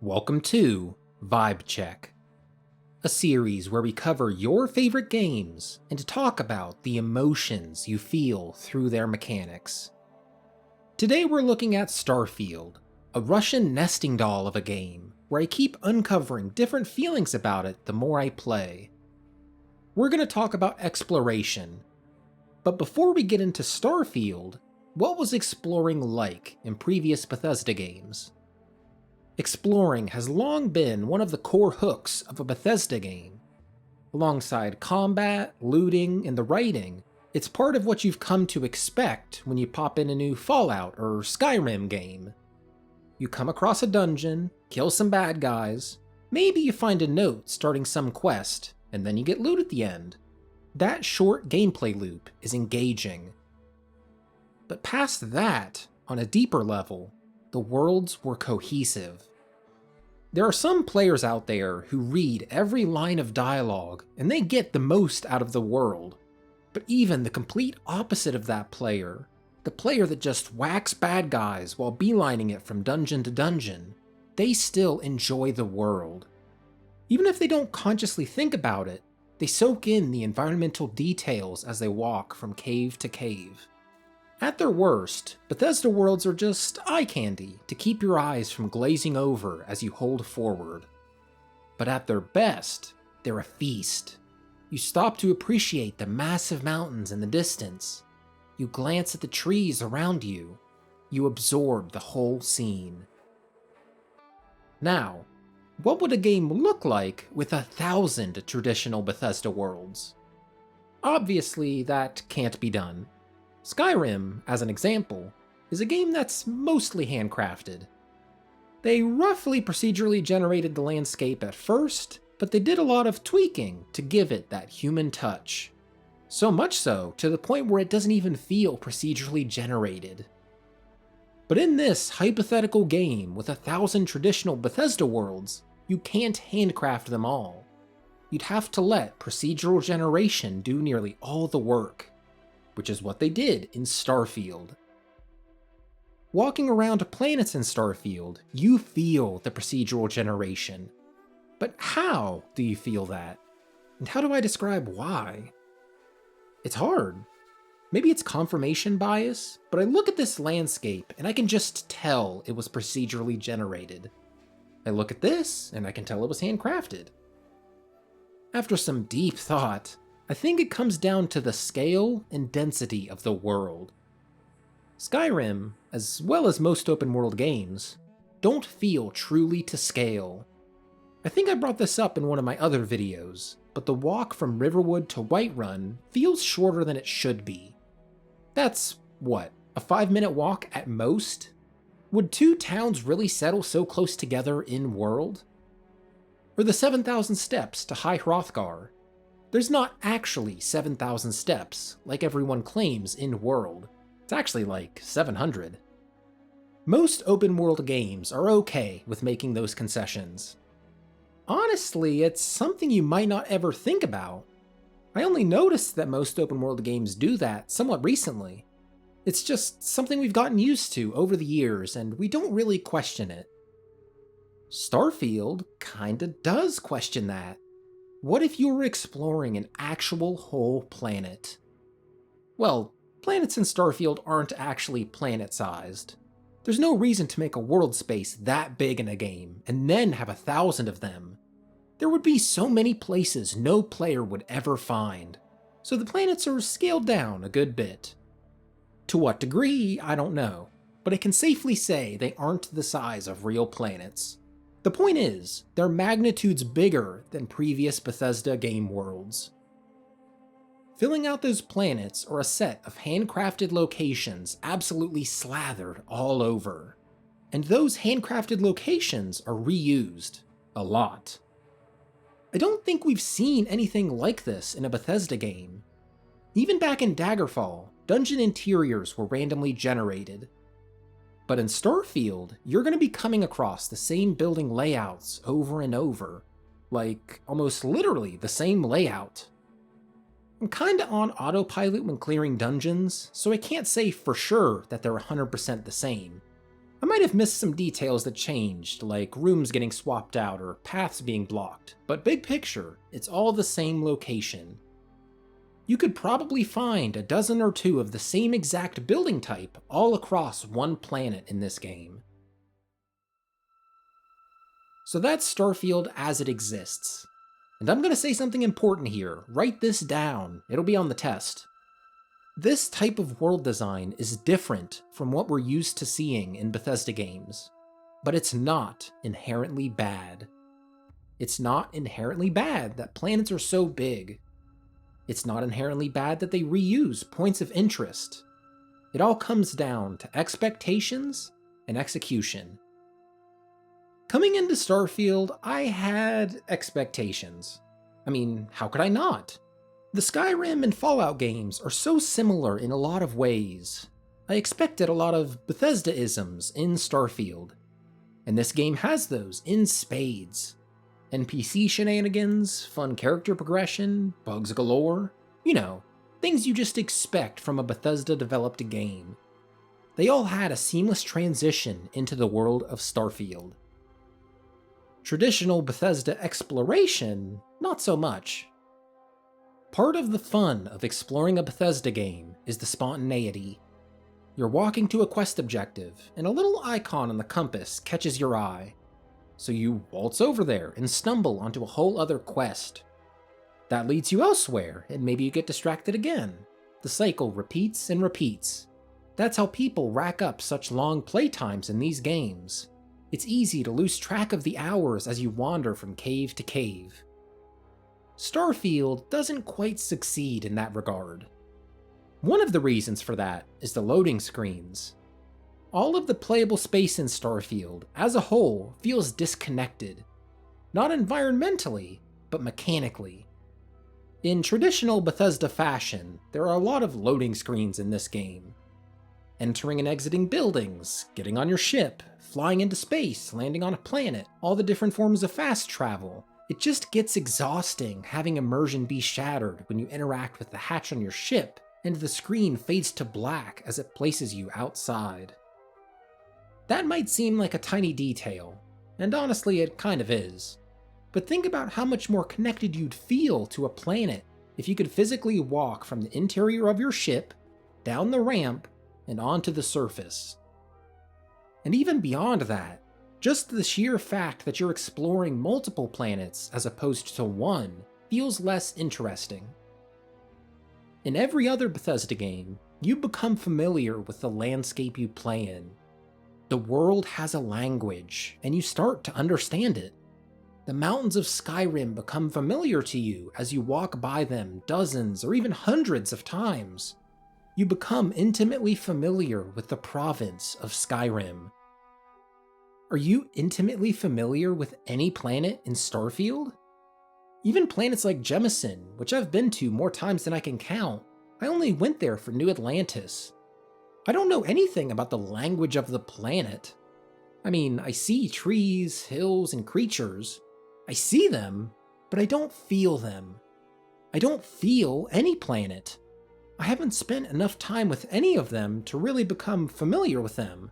Welcome to Vibe Check, a series where we cover your favorite games and talk about the emotions you feel through their mechanics. Today we're looking at Starfield, a Russian nesting doll of a game where I keep uncovering different feelings about it the more I play. We're going to talk about exploration, but before we get into Starfield, what was exploring like in previous Bethesda games? Exploring has long been one of the core hooks of a Bethesda game. Alongside combat, looting, and the writing, it's part of what you've come to expect when you pop in a new Fallout or Skyrim game. You come across a dungeon, kill some bad guys, maybe you find a note starting some quest, and then you get loot at the end. That short gameplay loop is engaging. But past that, on a deeper level, the worlds were cohesive. There are some players out there who read every line of dialogue and they get the most out of the world. But even the complete opposite of that player, the player that just whacks bad guys while beelining it from dungeon to dungeon, they still enjoy the world. Even if they don't consciously think about it, they soak in the environmental details as they walk from cave to cave. At their worst, Bethesda worlds are just eye candy to keep your eyes from glazing over as you hold forward. But at their best, they're a feast. You stop to appreciate the massive mountains in the distance. You glance at the trees around you. You absorb the whole scene. Now, what would a game look like with 1,000 traditional Bethesda worlds? Obviously, that can't be done. Skyrim, as an example, is a game that's mostly handcrafted. They roughly procedurally generated the landscape at first, but they did a lot of tweaking to give it that human touch. So much so, to the point where it doesn't even feel procedurally generated. But in this hypothetical game with 1,000 traditional Bethesda worlds, you can't handcraft them all. You'd have to let procedural generation do nearly all the work, which is what they did in Starfield. Walking around planets in Starfield, you feel the procedural generation. But how do you feel that? And how do I describe why? It's hard. Maybe it's confirmation bias, but I look at this landscape and I can just tell it was procedurally generated. I look at this and I can tell it was handcrafted. After some deep thought, I think it comes down to the scale and density of the world. Skyrim, as well as most open world games, don't feel truly to scale. I think I brought this up in one of my other videos, but the walk from Riverwood to Whiterun feels shorter than it should be. That's, what, a 5-minute walk at most? Would two towns really settle so close together in world? Or the 7,000 steps to High Hrothgar? There's not actually 7,000 steps, like everyone claims in world. It's actually like 700. Most open world games are okay with making those concessions. Honestly, it's something you might not ever think about. I only noticed that most open world games do that somewhat recently. It's just something we've gotten used to over the years, and we don't really question it. Starfield kinda does question that. What if you were exploring an actual whole planet? Well, planets in Starfield aren't actually planet-sized. There's no reason to make a world space that big in a game, and then have 1,000 of them. There would be so many places no player would ever find, so the planets are scaled down a good bit. To what degree, I don't know, but I can safely say they aren't the size of real planets. The point is, their magnitude's bigger than previous Bethesda game worlds. Filling out those planets are a set of handcrafted locations absolutely slathered all over. And those handcrafted locations are reused. A lot. I don't think we've seen anything like this in a Bethesda game. Even back in Daggerfall, dungeon interiors were randomly generated. But in Starfield, you're going to be coming across the same building layouts over and over. Like, almost literally the same layout. I'm kinda on autopilot when clearing dungeons, so I can't say for sure that they're 100% the same. I might might have missed some details that changed, like rooms getting swapped out or paths being blocked, but big picture, it's all the same location. You could probably find a dozen or two of the same exact building type all across one planet in this game. So that's Starfield as it exists. And I'm gonna say something important here. Write this down, it'll be on the test. This type of world design is different from what we're used to seeing in Bethesda games, but it's not inherently bad. It's not inherently bad that planets are so big. It's not inherently bad that they reuse points of interest. It all comes down to expectations and execution. Coming into Starfield, I had expectations. I mean, how could I not? The Skyrim and Fallout games are so similar in a lot of ways. I expected a lot of Bethesda-isms in Starfield, and this game has those in spades. NPC shenanigans, fun character progression, bugs galore, you know, things you just expect from a Bethesda-developed game. They all had a seamless transition into the world of Starfield. Traditional Bethesda exploration, not so much. Part of the fun of exploring a Bethesda game is the spontaneity. You're walking to a quest objective, and a little icon on the compass catches your eye. So you waltz over there and stumble onto a whole other quest. That leads you elsewhere, and maybe you get distracted again. The cycle repeats and repeats. That's how people rack up such long playtimes in these games. It's easy to lose track of the hours as you wander from cave to cave. Starfield doesn't quite succeed in that regard. One of the reasons for that is the loading screens. All of the playable space in Starfield, as a whole, feels disconnected. Not environmentally, but mechanically. In traditional Bethesda fashion, there are a lot of loading screens in this game. Entering and exiting buildings, getting on your ship, flying into space, landing on a planet, all the different forms of fast travel. It just gets exhausting having immersion be shattered when you interact with the hatch on your ship, and the screen fades to black as it places you outside. That might seem like a tiny detail, and honestly it kind of is. But think about how much more connected you'd feel to a planet if you could physically walk from the interior of your ship, down the ramp, and onto the surface. And even beyond that, just the sheer fact that you're exploring multiple planets as opposed to one feels less interesting. In every other Bethesda game, you become familiar with the landscape you play in. The world has a language, and you start to understand it. The mountains of Skyrim become familiar to you as you walk by them dozens or even hundreds of times. You become intimately familiar with the province of Skyrim. Are you intimately familiar with any planet in Starfield? Even planets like Jemison, which I've been to more times than I can count. I only went there for New Atlantis. I don't know anything about the language of the planet. I mean, I see trees, hills, and creatures. I see them, but I don't feel them. I don't feel any planet. I haven't spent enough time with any of them to really become familiar with them.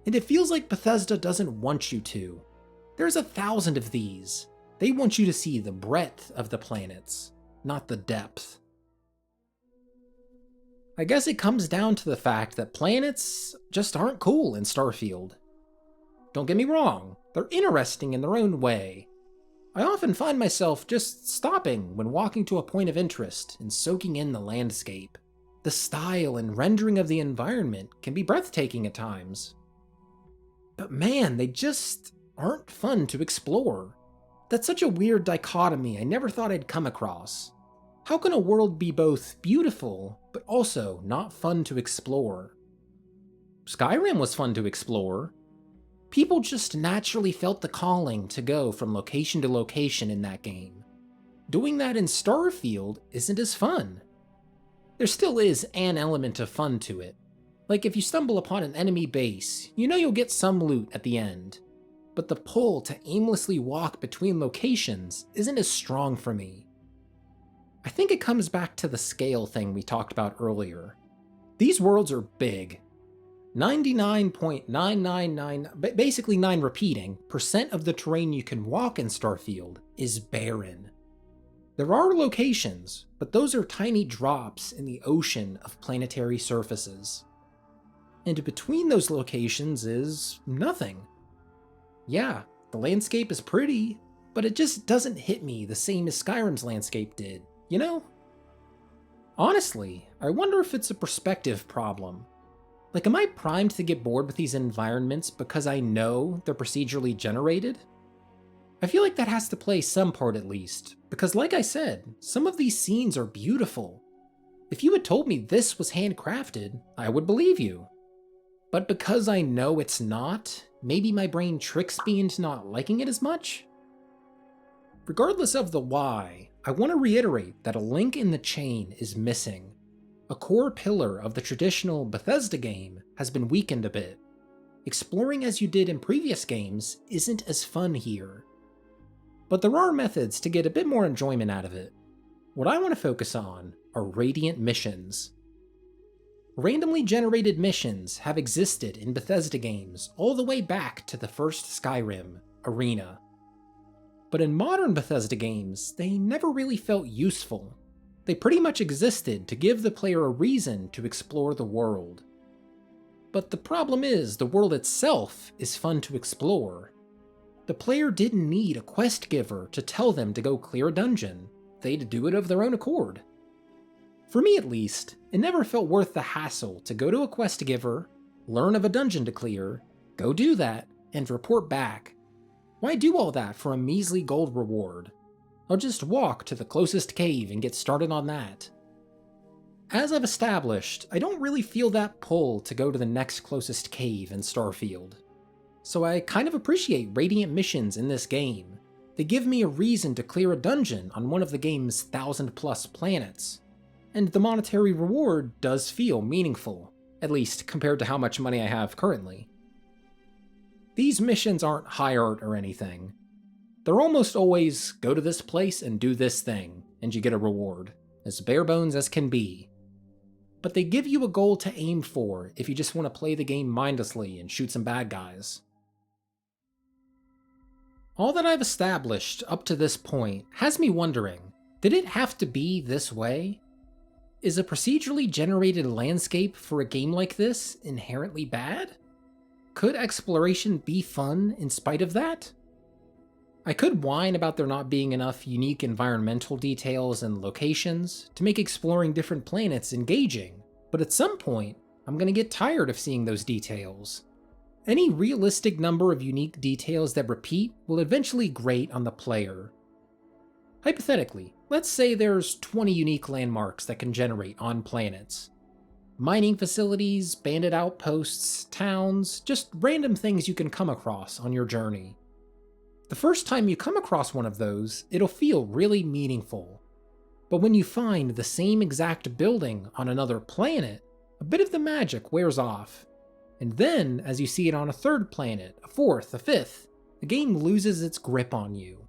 And it feels like Bethesda doesn't want you to. There's 1,000 of these. They want you to see the breadth of the planets, not the depth. I guess it comes down to the fact that planets just aren't cool in Starfield. Don't get me wrong, they're interesting in their own way. I often find myself just stopping when walking to a point of interest and soaking in the landscape. The style and rendering of the environment can be breathtaking at times. But man, they just aren't fun to explore. That's such a weird dichotomy I never thought I'd come across. How can a world be both beautiful, but also not fun to explore? Skyrim was fun to explore. People just naturally felt the calling to go from location to location in that game. Doing that in Starfield isn't as fun. There still is an element of fun to it. Like if you stumble upon an enemy base, you know you'll get some loot at the end. But the pull to aimlessly walk between locations isn't as strong for me. I think it comes back to the scale thing we talked about earlier. These worlds are big. 99.999, basically 9 repeating, percent of the terrain you can walk in Starfield is barren. There are locations, but those are tiny drops in the ocean of planetary surfaces. And between those locations is nothing. Yeah, the landscape is pretty, but it just doesn't hit me the same as Skyrim's landscape did, you know? Honestly, I wonder if it's a perspective problem. Like, am I primed to get bored with these environments because I know they're procedurally generated? I feel like that has to play some part at least, because like I said, some of these scenes are beautiful. If you had told me this was handcrafted, I would believe you. But because I know it's not, maybe my brain tricks me into not liking it as much? Regardless of the why, I want to reiterate that a link in the chain is missing. A core pillar of the traditional Bethesda game has been weakened a bit. Exploring as you did in previous games isn't as fun here. But there are methods to get a bit more enjoyment out of it. What I want to focus on are radiant missions. Randomly generated missions have existed in Bethesda games all the way back to the first Skyrim, Arena. But in modern Bethesda games, they never really felt useful. They pretty much existed to give the player a reason to explore the world. But the problem is, the world itself is fun to explore. The player didn't need a quest giver to tell them to go clear a dungeon. They'd do it of their own accord. For me at least, it never felt worth the hassle to go to a quest giver, learn of a dungeon to clear, go do that, and report back. Why do all that for a measly gold reward? I'll just walk to the closest cave and get started on that. As I've established, I don't really feel that pull to go to the next closest cave in Starfield. So I kind of appreciate radiant missions in this game. They give me a reason to clear a dungeon on one of the game's 1,000+ planets. And the monetary reward does feel meaningful, at least compared to how much money I have currently. These missions aren't high art or anything. They're almost always go to this place and do this thing, and you get a reward, as bare bones as can be. But they give you a goal to aim for if you just want to play the game mindlessly and shoot some bad guys. All that I've established up to this point has me wondering, did it have to be this way? Is a procedurally generated landscape for a game like this inherently bad? Could exploration be fun in spite of that? I could whine about there not being enough unique environmental details and locations to make exploring different planets engaging, but at some point, I'm gonna get tired of seeing those details. Any realistic number of unique details that repeat will eventually grate on the player. Hypothetically, let's say there's 20 unique landmarks that can generate on planets. Mining facilities, bandit outposts, towns, just random things you can come across on your journey. The first time you come across one of those, it'll feel really meaningful. But when you find the same exact building on another planet, a bit of the magic wears off. And then, as you see it on a third planet, a fourth, a fifth, the game loses its grip on you.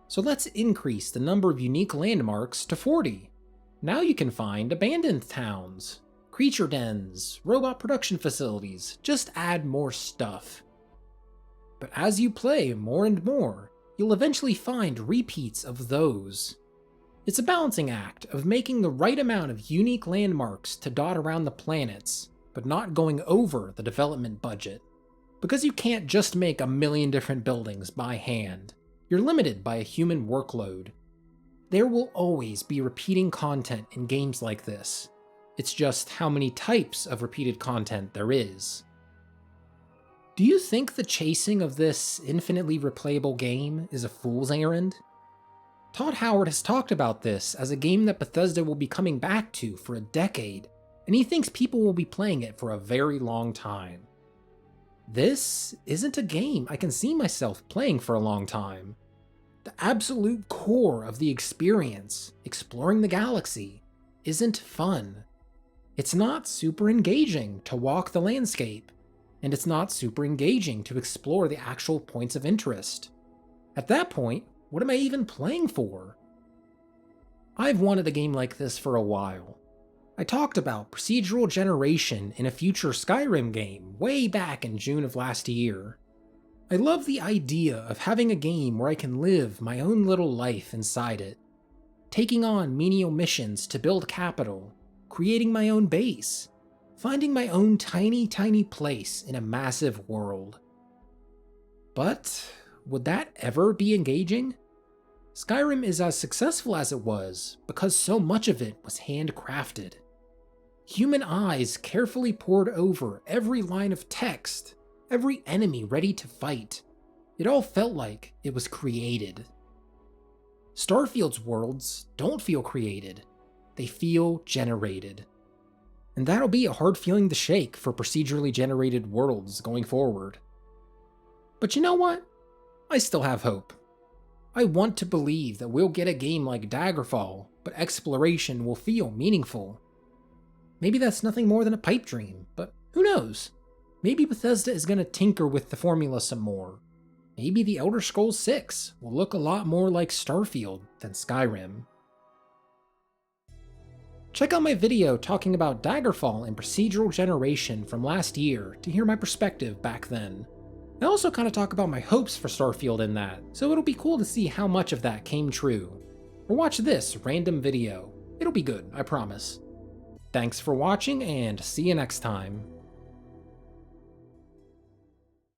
So let's increase the number of unique landmarks to 40. Now you can find abandoned towns, creature dens, robot production facilities, just add more stuff. But as you play more and more, you'll eventually find repeats of those. It's a balancing act of making the right amount of unique landmarks to dot around the planets, but not going over the development budget. Because you can't just make a million different buildings by hand. You're limited by a human workload. There will always be repeating content in games like this. It's just how many types of repeated content there is. Do you think the chasing of this infinitely replayable game is a fool's errand? Todd Howard has talked about this as a game that Bethesda will be coming back to for a decade, and he thinks people will be playing it for a very long time. This isn't a game I can see myself playing for a long time. The absolute core of the experience, exploring the galaxy, isn't fun. It's not super engaging to walk the landscape, and it's not super engaging to explore the actual points of interest. At that point, what am I even playing for? I've wanted a game like this for a while. I talked about procedural generation in a future Skyrim game way back in June of last year. I love the idea of having a game where I can live my own little life inside it, taking on menial missions to build capital, creating my own base, finding my own tiny place in a massive world. But would that ever be engaging? Skyrim is as successful as it was because so much of it was handcrafted. Human eyes carefully pored over every line of text, every enemy ready to fight. It all felt like it was created. Starfield's worlds don't feel created, they feel generated. And that'll be a hard feeling to shake for procedurally generated worlds going forward. But you know what? I still have hope. I want to believe that we'll get a game like Daggerfall, but exploration will feel meaningful. Maybe that's nothing more than a pipe dream, but who knows? Maybe Bethesda is going to tinker with the formula some more. Maybe The Elder Scrolls 6 will look a lot more like Starfield than Skyrim. Check out my video talking about Daggerfall and procedural generation from last year to hear my perspective back then. I also kind of talk about my hopes for Starfield in that, so it'll be cool to see how much of that came true. Or watch this random video. It'll be good, I promise. Thanks for watching, and see you next time.